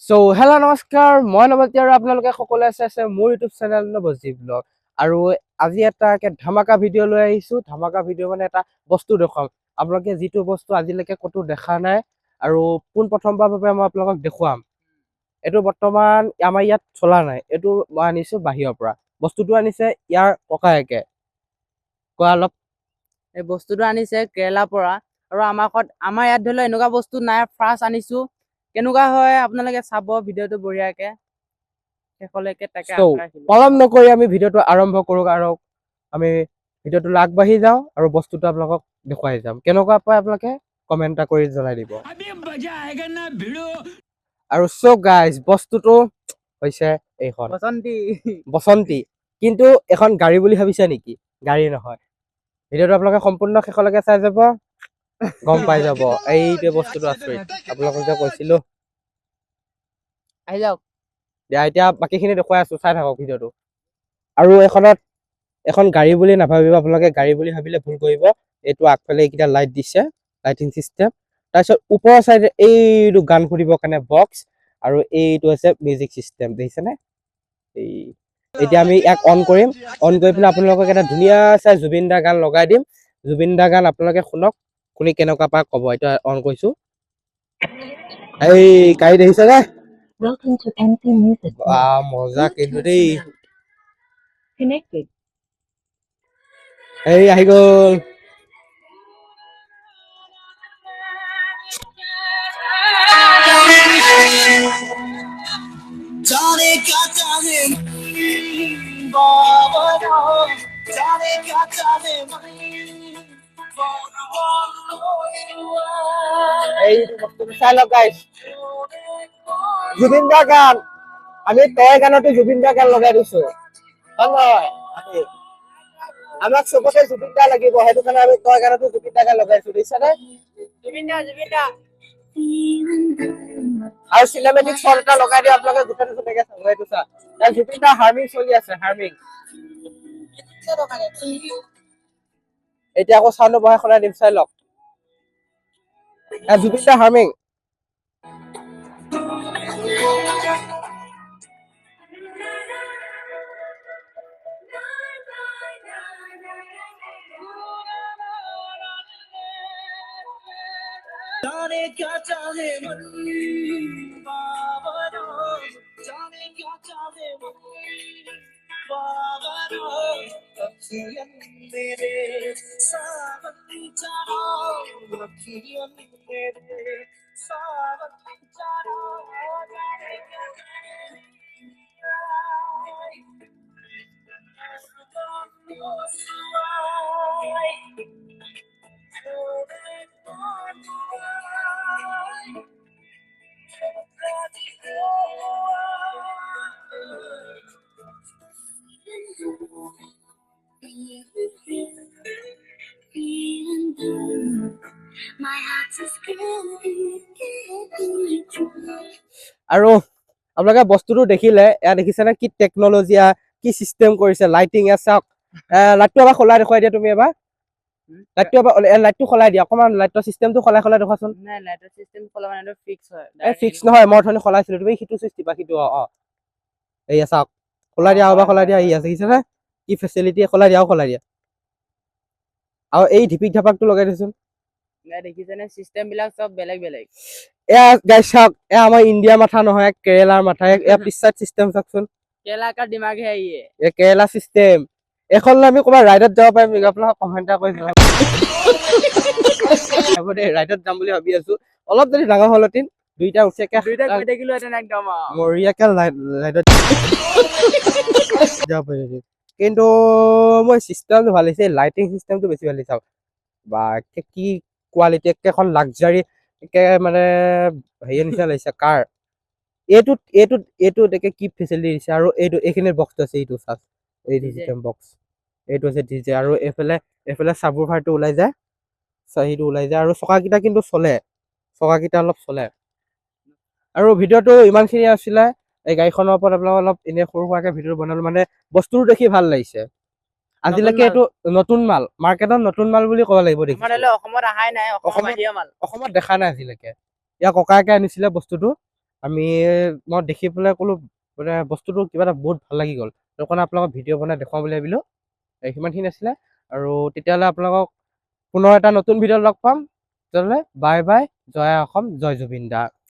So hello' নমস্কাৰ, মই নৱজ্যোতি আৰু আপোনালোকে সকলোৱে চাইছে মোৰ ইউটিউব চেনেল নৱজ্যোতি ব্লগ। আৰু আজি এটা ধামাকা ভিডিঅ' লৈ আহিছোঁ। ধামাকা ভিডিঅ' মানে এটা বস্তু দেখুৱাম, আপোনালোকে যিটো বস্তু আজিলৈকে ক'তো দেখা নাই আৰু পোনপ্ৰথমবাৰৰ বাবে মই আপোনালোকক দেখুৱাম। এইটো বৰ্তমান আমাৰ ইয়াত চলা নাই, এইটো মই আনিছোঁ বাহিৰৰ পৰা। বস্তুটো আনিছে ইয়াৰ ককায়েকে। কোৱা অলপ। এই বস্তুটো আনিছে কেৰেলাৰ পৰা আৰু আমাৰ ইয়াত ধৰি লওক এনেকুৱা বস্তু নাই, ফাৰ্ষ্ট আনিছো। কেনেকুৱা হয় আপোনালোকে চাব ভিডিঅ'টো বঢ়িয়াকে শেষলৈকে, তাকে আশা ৰাখিলো। পলম নকৰি আমি ভিডিঅ'টো আৰম্ভ কৰোঁ আৰু আমি ভিডিঅ'টো আগবাঢ়ি যাওঁ আৰু বস্তুটো আপোনালোকক দেখুৱাই যাম। কেনেকুৱা পায় আপোনালোকে কমেণ্ট এটা কৰি জনাই দিব। আৰু চো গাইজ, বস্তুটো হৈছে এইখন বসন্তী, কিন্তু এখন গাড়ী বুলি ভাবিছে নেকি? গাড়ী নহয়। ভিডিঅ'টো আপোনালোকে সম্পূৰ্ণ শেষলৈকে চাই যাব, গম পাই যাব। এইটোৱে বস্তুটো আচৰিত, আপোনালোকক যে কৈছিলো। আহি যাওক দিয়া, এতিয়া বাকীখিনি দেখুৱাই আছো, চাই থাকক ভিডিঅ'টো। আৰু এখন গাড়ী বুলি নাভাবিব আপোনালোকে, গাড়ী বুলি ভাবিলে ভুল কৰিব। এইটো আগফালে এইকেইটা লাইট দিছে, লাইটিং চিষ্টেম। তাৰপিছত ওপৰৰ চাইডে এইটো গান শুনিবৰ কাৰণে বক্স, আৰু এইটো হৈছে মিউজিক চিষ্টেম, দেখিছেনে? এতিয়া আমি ইয়াক অন কৰিম, অন কৰি পেলাই আপোনালোকক এটা ধুনীয়া চাই জুবিন দাৰ গান লগাই দিম। জুবিন দাৰ গান আপোনালোকে শুনক, শুনি কেনেকুৱা পায় ক'ব। এতিয়া অন কৰিছো, এই গাড়ী দেখিছেনে? মজা কিন্তু দেই। এই আহি গ'ল। চাই লওক গাইজ, জুবিন দাৰ গান। আমি তই গানতো জুবিন দাৰ গান লগাই দিছো, হয় নহয়? আমাক চবতে জুবিন দা লাগিব, সেইটো কাৰণে আমি তই গানতো জুবিন দাৰ গান লগাইছো, দেখিছানে? আৰু চিনেমেটিক শট এটা লগাই দিওঁ আপোনালোকে গোটেইটো ধুনীয়াকে চাব। এইটো চা, জুবিন দা হাৰ্মিং চলি আছে, হাৰ্মিং। এতিয়া আকৌ চাউণ্ড বহাই সলাই দিম, চাই লওক। জুবিন দা হাৰ্মিং। আৰু আপোনালোকে বস্তুটো দেখিলে, এয়া দেখিছেনে কি টেকনলজি, কি চিষ্টেম কৰিছে, লাইটিং চাওক। লাইটটো এবাৰ সলাই দেখুৱাই দিয়া তুমি এবাৰ। লাইটটো সলাই দিয়া অকণমান, লাইটৰ চিষ্টেমটো সলাই দেখুৱাচোন। ফিক্স নহয়, মই অথনি সলাইছিলো, তুমি সিটো চুইচ দিবা, সিটো এয়া চাওক, সলাই দিয়া এবাৰ, সলাই দিয়া। ই আছে, দেখিছেনে কি ফেচিলিটি? সলাই দিয়া, সলাই দিয়া। আৰু এই ঢিপিক ঢাপাকটো লগাই দিছোন, দেখিছেনে? চিষ্টেম বিলাক চব বেলেগ বেলেগ। এয়া গাইজ চাওক, এয়া আমাৰ ইণ্ডিয়াৰ মাথা নহয়, কেৰেলাৰ মাথা। এয়া পিছচাইড চিষ্টেম চাওকচোন, কেৰেলা কা দিমাগ হে ইয়ে। কেৰেলা চিষ্টেম। এখন আমি ক'ৰবাত ৰাইডত যাব পাৰিম নেকি? আপোনালোকে কমেণ্ট এটা কৰি জনাব। হ'ব দে, ৰাইডত যাম বুলি ভাবি আছো। অলপ যদি ডাঙৰ হলহেঁতেন, দুইটা উঠিয়াকে মৰিয়াকে ৰাইডত যাব পাৰিলো। কিন্তু মই চিষ্টেমটো ভাল লাগিছে, লাইটিং চিষ্টেমটো বেছি ভাল লাগিছে। বা কি কোৱালিটি, এখন লাক্সাৰী মানে হেৰি নিচিনা লাগিছে কাৰ। এইটোত কি ফেচিলিটি দিছে। আৰু এইখিনিৰ বক্সটো আছে, এইটো চাওক, এই ডিজিটেল বক্স, এইটো আছে ডিজে। আৰু এইফালে সাবওফাৰটো ওলাই যায়, সেইটো ওলাই যায়। আৰু চকাকেইটা কিন্তু চলে, চকাকেইটা অলপ চলে। আৰু ভিডিঅ'টো ইমানখিনি আছিলে। এই গাড়ীখনৰ ওপৰত আপোনালোকে অলপ এনে সৰু সুৰাকে ভিডিঅ' বনালো, মানে বস্তুটো দেখি ভাল লাগিছে। আজিলৈকে এইটো নতুন মাল, মাৰ্কেটত নতুন মাল বুলি ক'ব লাগিব। অসমত অহাই নাই, অসমত দেখা নাই আজিলৈকে। ইয়াৰ ককায়েকে আনিছিলে বস্তুটো, মই দেখি পেলাই ক'লো মানে বস্তুটো কিবা এটা বহুত ভাল লাগি গ'ল, সেইটো কাৰণে আপোনালোকক ভিডিঅ' বনাই দেখুৱাম বুলি ভাবিলোঁ। সিমানখিনি আছিলে, আৰু তেতিয়াহ'লে আপোনালোকক পুনৰ এটা নতুন ভিডিঅ'ত লগ পাম। তেতিয়াহ'লে বাই বাই, জয় অসম, জয় জুবিন দা।